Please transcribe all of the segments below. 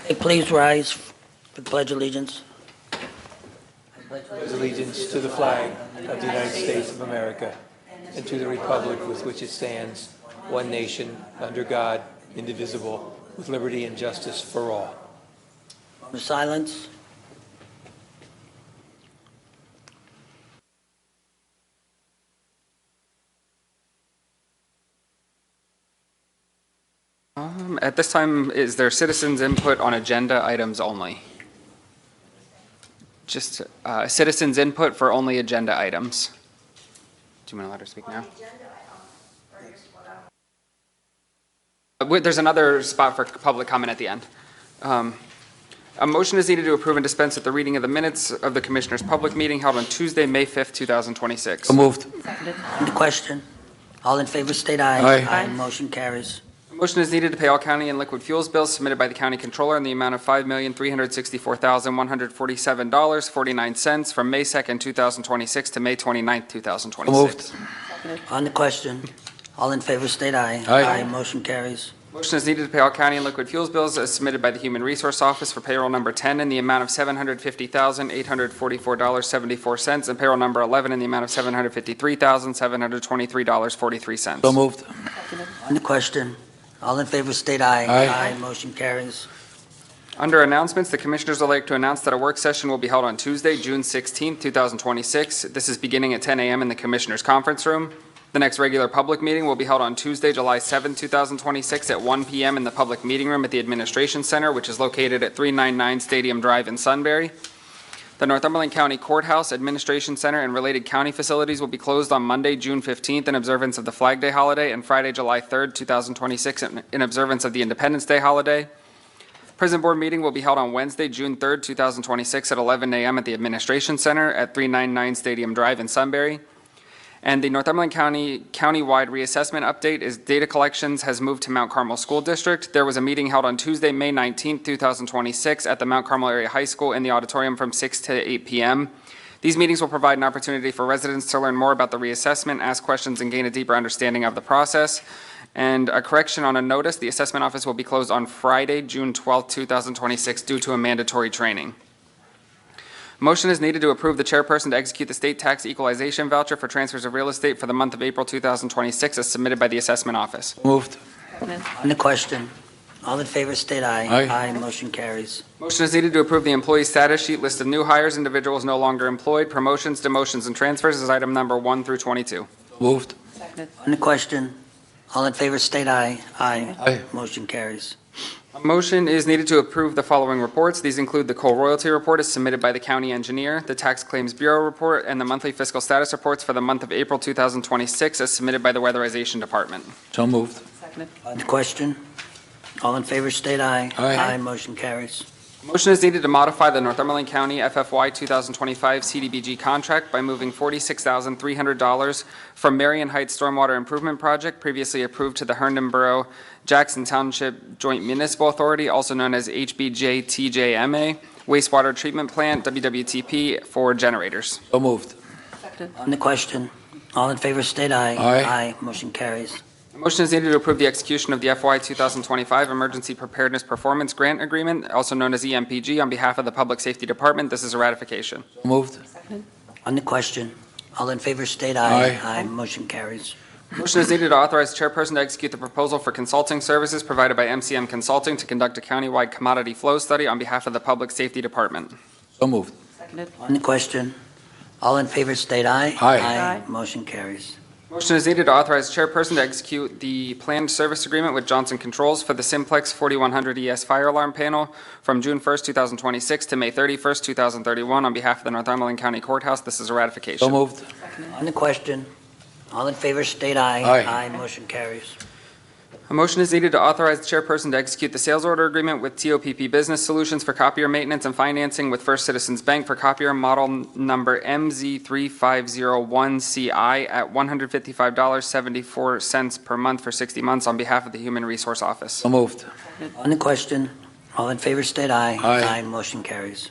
Okay, please rise for the Pledge of Allegiance. pledge allegiance to the flag of the United States of America and to the republic with which it stands, one nation, under God, indivisible, with liberty and justice for all. For silence. At this time, is there citizens' input on agenda items only? Just citizens' input for only agenda items. Do you want to let her speak now? There's another spot for public comment at the end. A motion is needed to approve and dispense with the reading of the minutes of the Commissioners' public meeting held on Tuesday, May 5th, 2026. So moved. On the question, all in favor state aye. Aye. Motion carries. A motion is needed to pay all county and liquid fuels bills submitted by the county controller in the amount of $5,364,147.49 from May 2nd, 2026 to May 29th, 2026. On the question, all in favor state aye. Aye. Motion carries. Motion is needed to pay all county and liquid fuels bills as submitted by the Human Resource Office for payroll number 10 in the amount of $750,844.74 and payroll number 11 in the amount of $753,723.43. So moved. On the question, all in favor state aye. Aye. Motion carries. Under announcements, the Commissioners would like to announce that a work session will be held on Tuesday, June 16th, 2026. This is beginning at 10 a.m. in the Commissioners' Conference Room. The next regular public meeting will be held on Tuesday, July 7th, 2026 at 1 p.m. in the Public Meeting Room at the Administration Center, which is located at 399 Stadium Drive in Sunbury. The Northumberland County Courthouse, Administration Center, and related county facilities will be closed on Monday, June 15th in observance of the Flag Day holiday and Friday, July 3rd, 2026 in observance of the Independence Day holiday. Prison Board meeting will be held on Wednesday, June 3rd, 2026 at 11 a.m. at the Administration Center at 399 Stadium Drive in Sunbury. And the Northumberland County countywide reassessment update is data collections has moved to Mount Carmel School District. There was a meeting held on Tuesday, May 19th, 2026 at the Mount Carmel Area High School in the auditorium from 6 to 8 p.m. These meetings will provide an opportunity for residents to learn more about the reassessment, ask questions, and gain a deeper understanding of the process. And a correction on a notice, the assessment office will be closed on Friday, June 12th, 2026 due to a mandatory training. Motion is needed to approve the chairperson to execute the state tax equalization voucher for transfers of real estate for the month of April 2026 as submitted by the assessment office. Moved. On the question, all in favor state aye. Aye. Motion carries. Motion is needed to approve the employee status sheet list of new hires, individuals no longer employed, promotions, demotions, and transfers as item number 1 through 22. Moved. On the question, all in favor state aye. Aye. Motion carries. A motion is needed to approve the following reports. These include the coal royalty report as submitted by the county engineer, the tax claims bureau report, and the monthly fiscal status reports for the month of April 2026 as submitted by the weatherization department. So moved. On the question, all in favor state aye. Aye. Motion carries. Motion is needed to modify the Northumberland County FFY 2025 CDBG contract by moving $46,300 from Marion Heights Stormwater Improvement Project previously approved to the Herndon Borough Jackson Township Joint Municipal Authority, also known as HBJ-TJMA, wastewater treatment plant, WWTP, for generators. So moved. On the question, all in favor state aye. Aye. Motion carries. A motion is needed to approve the execution of the FY 2025 Emergency Preparedness Performance Grant Agreement, also known as EMPG, on behalf of the Public Safety Department. This is a ratification. So moved. On the question, all in favor state aye. Aye. Motion carries. Motion is needed to authorize the chairperson to execute the proposal for consulting services provided by MCM Consulting to conduct a countywide commodity flow study on behalf of the Public Safety Department. So moved. On the question, all in favor state aye. Aye. Motion carries. Motion is needed to authorize the chairperson to execute the planned service agreement with Johnson Controls for the Simplex 4100 ES fire alarm panel from June 1st, 2026 to May 31st, 2031 on behalf of the Northumberland County Courthouse. This is a ratification. So moved. On the question, all in favor state aye. Aye. Motion carries. A motion is needed to authorize the chairperson to execute the sales order agreement with TOPP Business Solutions for copier maintenance and financing with First Citizens Bank for copier model number MZ3501CI at $155.74 per month for 60 months on behalf of the Human Resource Office. So moved. On the question, all in favor state aye. Aye. Motion carries.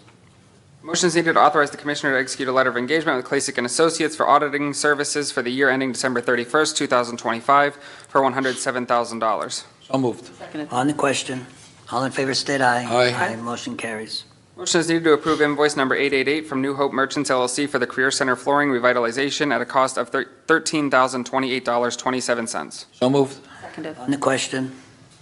Motion is needed to authorize the Commissioner to execute a letter of engagement with Klasick & Associates for auditing services for the year ending December 31st, 2025 for $107,000. So moved. On the question, All in favor, state aye. Aye. Motion carries. Motion is needed to approve invoice number 888 from New Hope Merchants LLC for the Career Center flooring revitalization at a cost of $13,028.27. So moved. Seconded. On the question,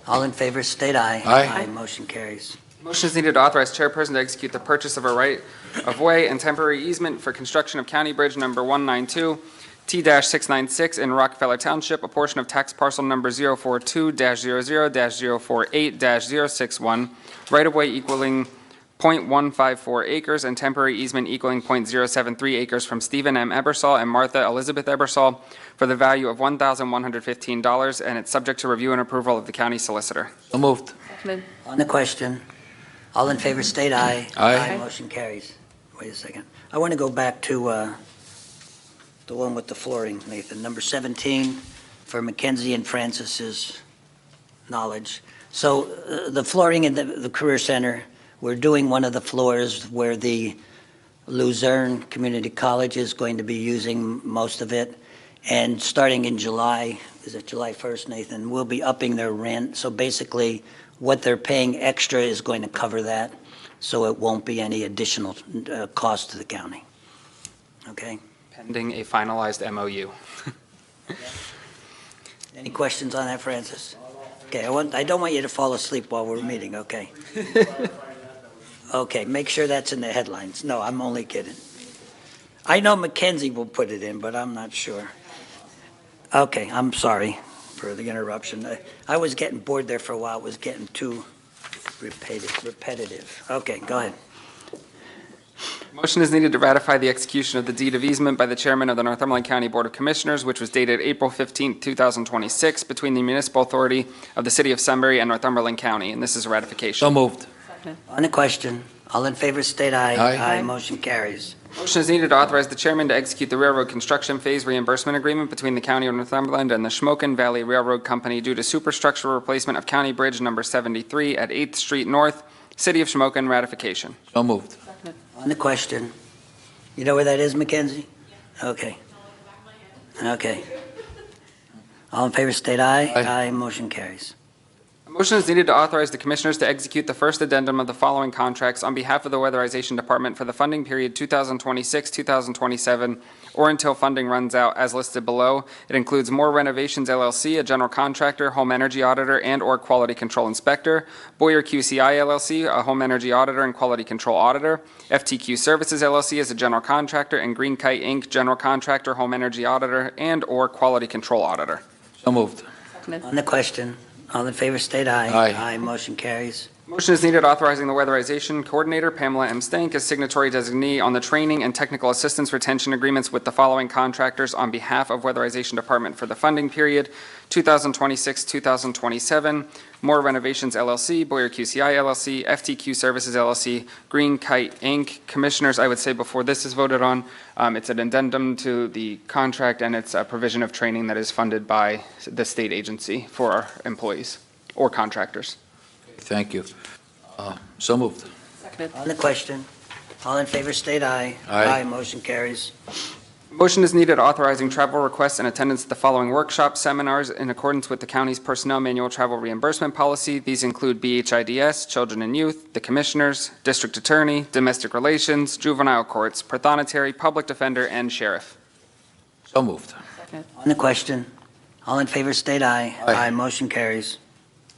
all in favor, state aye. Aye. Motion carries. Motion is needed to authorize chairperson to execute the purchase of a right-of-way and temporary easement for construction of County Bridge number 192, T-696 in Rockefeller Township, a portion of tax parcel number 042-00-048-061, right-of-way equaling .154 acres and temporary easement equaling .073 acres from Stephen M. Ebersol and Martha Elizabeth Ebersol for the value of $1,115, and it's subject to review and approval of the county solicitor. So moved. Seconded. On the question, all in favor, state aye. Aye. Motion carries. Wait a second. I want to go back to the one with the flooring, Nathan. Number 17, for Mackenzie and Francis's knowledge. So the flooring in the Career Center, we're doing one of the floors where the Luzerne Community College is going to be using most of it. And starting in July, is it July 1st, Nathan, we'll be upping their rent. So basically, what they're paying extra is going to cover that, so it won't be any additional cost to the county. Okay? Pending a finalized MOU. Any questions on that, Francis? Okay, I don't want you to fall asleep while we're meeting, okay? Okay, make sure that's in the headlines. No, I'm only kidding. I know Mackenzie will put it in, but I'm not sure. Okay, I'm sorry for the interruption. I was getting bored there for a while. It was getting too repetitive. Okay, go ahead. Motion is needed to ratify the execution of the deed of easement by the chairman of the Northumberland County Board of Commissioners, which was dated April 15, 2026, between the municipal authority of the city of Sunbury and Northumberland County, and this is a ratification. So moved. Seconded. On the question, all in favor, state aye. Aye. Motion carries. Motion is needed to authorize the chairman to execute the railroad construction phase reimbursement agreement between the County of Northumberland and the Shamokin Valley Railroad Company due to superstructural replacement of County Bridge number 73 at 8th Street North, City of Shamokin, ratification. So moved. Seconded. On the question, you know where that is, Mackenzie? Okay. Okay. All in favor, state aye. Aye. Motion carries. A motion is needed to authorize the commissioners to execute the first addendum of the following contracts on behalf of the Weatherization Department for the funding period 2026-2027, or until funding runs out, as listed below. It includes More Renovations LLC, a general contractor, home energy auditor, and/or quality control inspector; Boyer QCI LLC, a home energy auditor and quality control auditor; FTQ Services LLC is a general contractor; and Green Kite Inc., general contractor, home energy auditor, and/or quality control auditor. So moved. Seconded. On the question, all in favor, state aye. Aye. Motion carries. Motion is needed authorizing the Weatherization Coordinator, Pamela M. Stank, as signatory designee on the training and technical assistance retention agreements with the following contractors on behalf of Weatherization Department for the funding period 2026-2027, More Renovations LLC, Boyer QCI LLC, FTQ Services LLC, Green Kite Inc. Commissioners, I would say before this is voted on, it's an addendum to the contract, and it's a provision of training that is funded by the state agency for our employees or contractors. Thank you. So moved. Seconded. On the question, all in favor, state aye. Aye. Motion carries. Motion is needed authorizing travel requests and attendance at the following workshops, seminars in accordance with the county's personnel manual travel reimbursement policy. These include BHIDS, Children and Youth, the Commissioners, District Attorney, Domestic Relations, Juvenile Courts, Prothonotary, Public Defender, and Sheriff. So moved. Seconded. On the question, all in favor, state aye. Aye. Motion carries.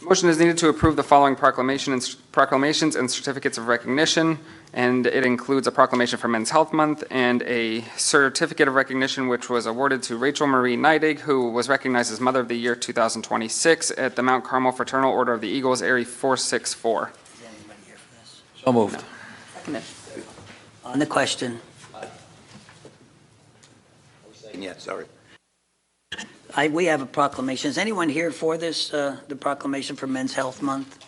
Motion is needed to approve the following proclamations and certificates of recognition, and it includes a proclamation for Men's Health Month and a certificate of recognition which was awarded to Rachel Marie Neidig, who was recognized as Mother of the Year 2026 at the Mount Carmel Fraternal Order of the Eagles, Area 464. Is anybody here for this? So moved. Seconded. On the question, Yeah, sorry. we have a proclamation. Is anyone here for this, the proclamation for Men's Health Month?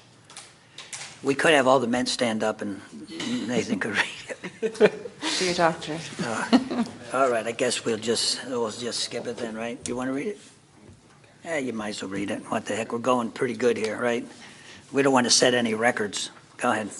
We could have all the men stand up and Nathan could read it. To your doctor. All right, I guess we'll just skip it then, right? You want to read it? Yeah, you might as well read it. What the heck, we're going pretty good here, right? We don't want to set any records. Go ahead.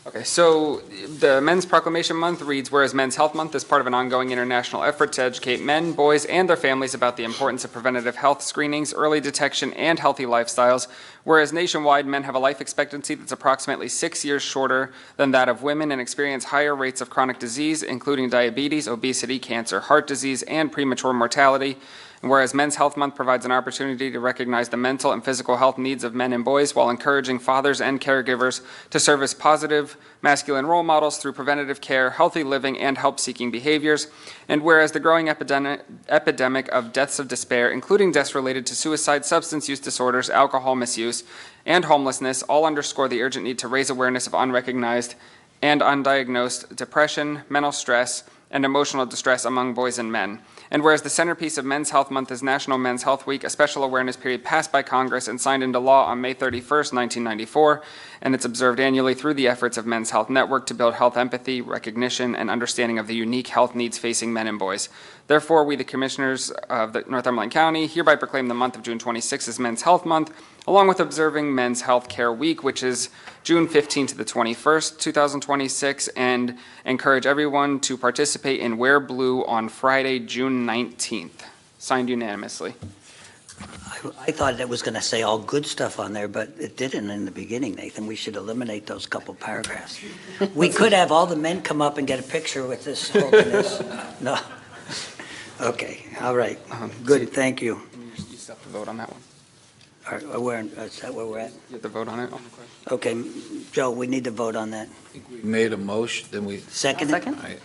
Okay, so the Men's Proclamation Month reads, whereas Men's Health Month is part of an ongoing international effort to educate men, boys, and their families about the importance of preventative health screenings, early detection, and healthy lifestyles, whereas nationwide men have a life expectancy that's approximately 6 years shorter than that of women and experience higher rates of chronic disease, including diabetes, obesity, cancer, heart disease, and premature mortality. And whereas Men's Health Month provides an opportunity to recognize the mental and physical health needs of men and boys while encouraging fathers and caregivers to serve as positive masculine role models through preventative care, healthy living, and help-seeking behaviors. And whereas the growing epidemic of deaths of despair, including deaths related to suicide, substance use disorders, alcohol misuse, and homelessness, all underscore the urgent need to raise awareness of unrecognized and undiagnosed depression, mental stress, and emotional distress among boys and men. And whereas the centerpiece of Men's Health Month is National Men's Health Week, a special awareness period passed by Congress and signed into law on May 31st, 1994, and it's observed annually through the efforts of Men's Health Network to build health empathy, recognition, and understanding of the unique health needs facing men and boys. Therefore, we, the Commissioners of Northumberland County, hereby proclaim the month of June 26th as Men's Health Month, along with observing Men's Health Care Week, which is June 15th to the 21st, 2026, and encourage everyone to participate in Wear Blue on Friday, June 19th. Signed unanimously. I thought it was going to say all good stuff on there, but it didn't in the beginning, Nathan. We should eliminate those couple paragraphs. We could have all the men come up and get a picture with this holding this. No. Okay, all right. Good, thank you. You still have to vote on that one. All right, is that where we're at? You have to vote on it? Okay, Joe, we need to vote on that. We made a motion, then we, Second? I-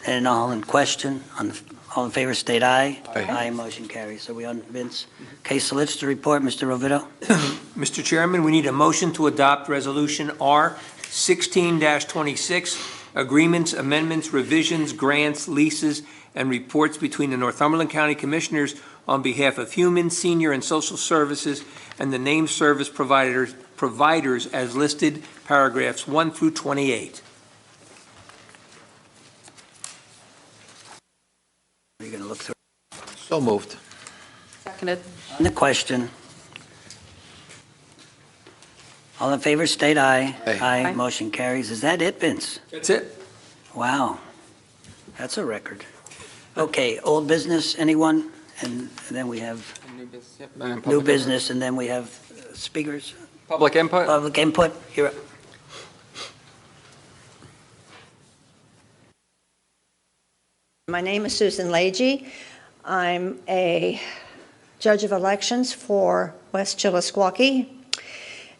And all in question, all in favor, state aye. Aye. Aye, motion carries. Are we on, Vince? Case solicitor report, Mr. Rovito? Mr. Chairman, we need a motion to adopt Resolution R 16-26, agreements, amendments, revisions, grants, leases, and reports between the Northumberland County Commissioners on behalf of Human, Senior, and Social Services and the named service providers as listed, paragraphs 1 through 28. Are you going to look through so moved. Seconded. the question? All in favor, state aye. Aye. Aye, motion carries. Is that it, Vince? That's it. Wow, that's a record. Okay, old business, anyone? And then we have New business, yep. new business, and then we have speakers, Public input? public input. Here, My name is Susan Leahy. I'm a judge of elections for West Chillisquawkee,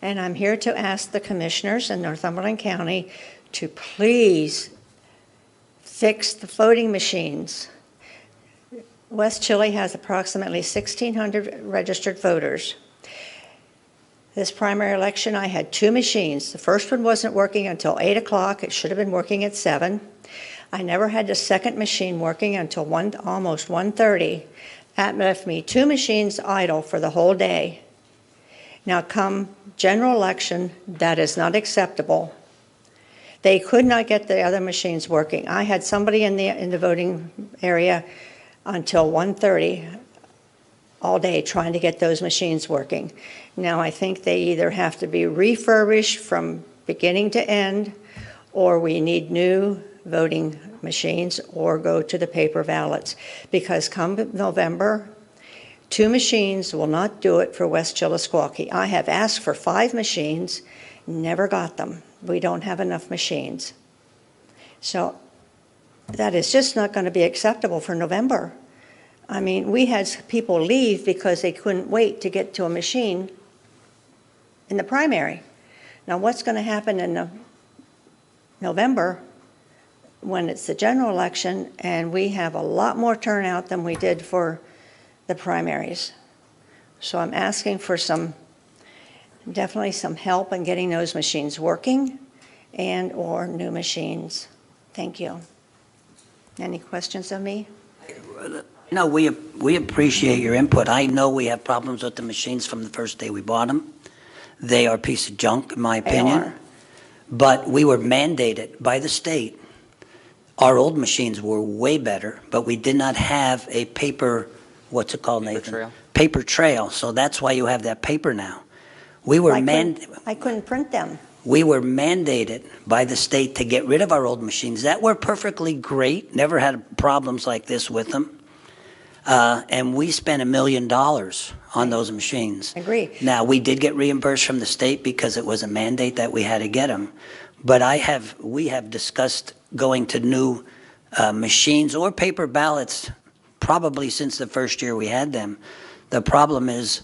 and I'm here to ask the commissioners in Northumberland County to please fix the voting machines. West Chile has approximately 1,600 registered voters. This primary election, I had two machines. The first one wasn't working until 8 o'clock. It should have been working at 7. I never had the second machine working until almost 1:30. That left me two machines idle for the whole day. Now, come general election, that is not acceptable. They could not get the other machines working. I had somebody in the voting area until 1:30 all day trying to get those machines working. Now, I think they either have to be refurbished from beginning to end, or we need new voting machines, or go to the paper ballots. Because come November, two machines will not do it for West Chillisquawkee. I have asked for 5 machines, never got them. We don't have enough machines. So that is just not going to be acceptable for November. I mean, we had people leave because they couldn't wait to get to a machine in the primary. Now, what's going to happen in November when it's the general election and we have a lot more turnout than we did for the primaries? So I'm asking for definitely some help in getting those machines working and or new machines. Thank you. Any questions of me? no, we appreciate your input. I know we have problems with the machines from the first day we bought them. They are a piece of junk, in my They opinion. are. But we were mandated by the state. Our old machines were way better, but we did not have a paper, what's it called, Paper Nathan? trail. Paper trail, so that's why you have that paper now. We were I couldn't print them. we were mandated by the state to get rid of our old machines that were perfectly great, never had problems like this with them. And we spent $1 million on those machines. I agree. Now, we did get reimbursed from the state because it was a mandate that we had to get them. But we have discussed going to new machines or paper ballots probably since the first year we had them. The problem is,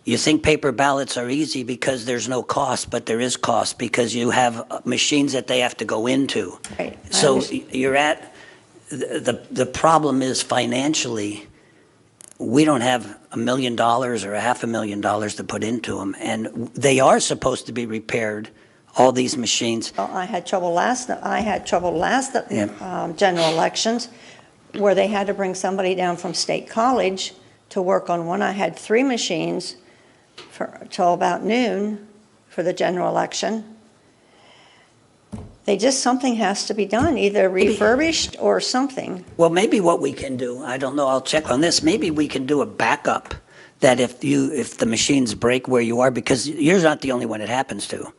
you think paper ballots are easy because there's no cost, but there is cost because you have machines that they have to go into. Right. I So understand. you're at, the problem is financially, we don't have $1 million or $500,000 to put into them. And they are supposed to be repaired, all these machines. Well, I had trouble last Yeah. general elections where they had to bring somebody down from State College to work on one. I had 3 machines till about noon for the general election. Something has to be done, either refurbished or something. Well, maybe what we can do, I don't know, I'll check on this, maybe we can do a backup that if the machines break where you are, because you're not the only one it happens to.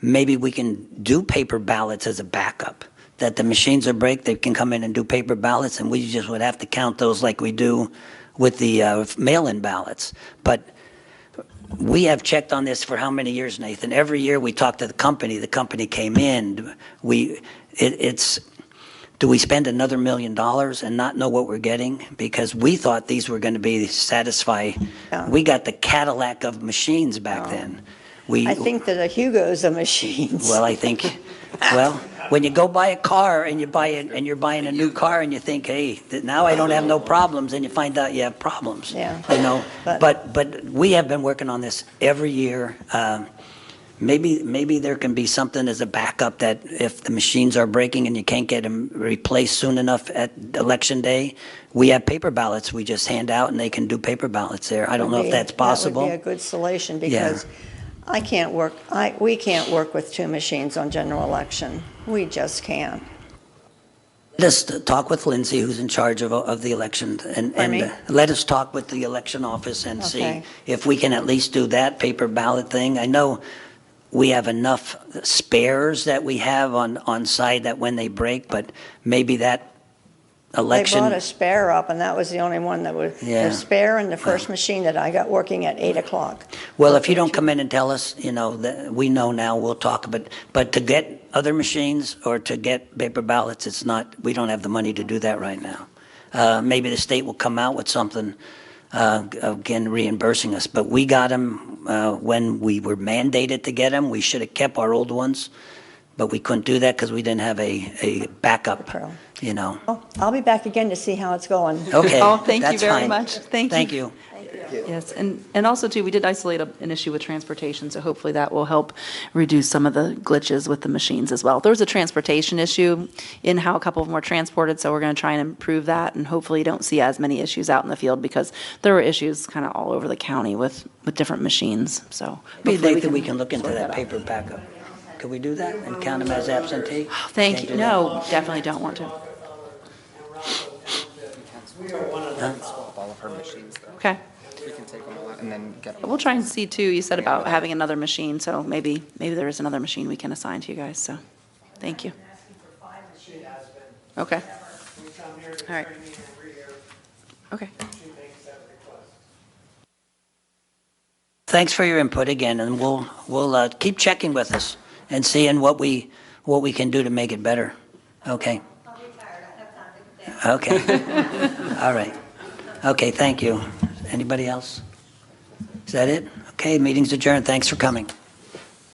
Maybe we can do paper ballots as a backup, that the machines are break, they can come in and do paper ballots, and we just would have to count those like we do with the mail-in ballots. But we have checked on this for how many years, Nathan? Every year we talk to the company came in. Do we spend another $1 million and not know what we're getting? Because we thought these were going to be satisfy. Yeah. We got the Cadillac of machines back then. I think that a Hugo's of machines. Well, I think, when you go buy a car and you're buying a new car and you think, hey, now I don't have no problems, and you find out you have problems. Yeah. You know, But- but we have been working on this every year. Maybe there can be something as a backup that if the machines are breaking and you can't get them replaced soon enough at election day, we have paper ballots we just hand out and they can do paper ballots there. I don't know if that's possible. That would be a good solution because we can't work with 2 machines on general election. We just can't. Let us talk with Lindsay, who's in charge of the election, and Pardon me? let us talk with the election office and see Okay. if we can at least do that paper ballot thing. I know we have enough spares that we have on site that when they break, but maybe that They election. brought a spare up, and that was the only one that was, Yeah. the spare and the first machine that I got working at 8 o'clock. Well, if you don't come in and tell us, that we know now, we'll talk, but to get other machines or to get paper ballots, we don't have the money to do that right now. Maybe the state will come out with something, again, reimbursing us, but we got them when we were mandated to get them. We should have kept our old ones, but we couldn't do that because we didn't have a backup, Well, I'll be back again to see how it's going. Okay, Oh, thank you that's very fine. much. Thank you. Thank you. Yes, and also too, we did isolate an issue with transportation, so hopefully that will help reduce some of the glitches with the machines as well. There was a transportation issue in how a couple of them were transported, so we're going to try and improve that, and hopefully you don't see as many issues out in the field because there were issues kind of all over the county with different machines, so. Maybe hopefully Nathan, we can look into sort that out. paper backup. Could we do that and count them as absentee? Thank Can't you. do that? No, definitely don't want to. Swap all of her machines, though. Okay. We can take them all out and then get them. We'll try and see too, you said about having another machine, so maybe there is another machine we can assign to you guys, so, thank you. Okay. All right. Okay. Thanks for your input again, and we'll keep checking with us and seeing what we can do to make it better. Okay. Okay. All right. Okay, thank you. Anybody else? Is that it? Okay, meeting's adjourned. Thanks for coming.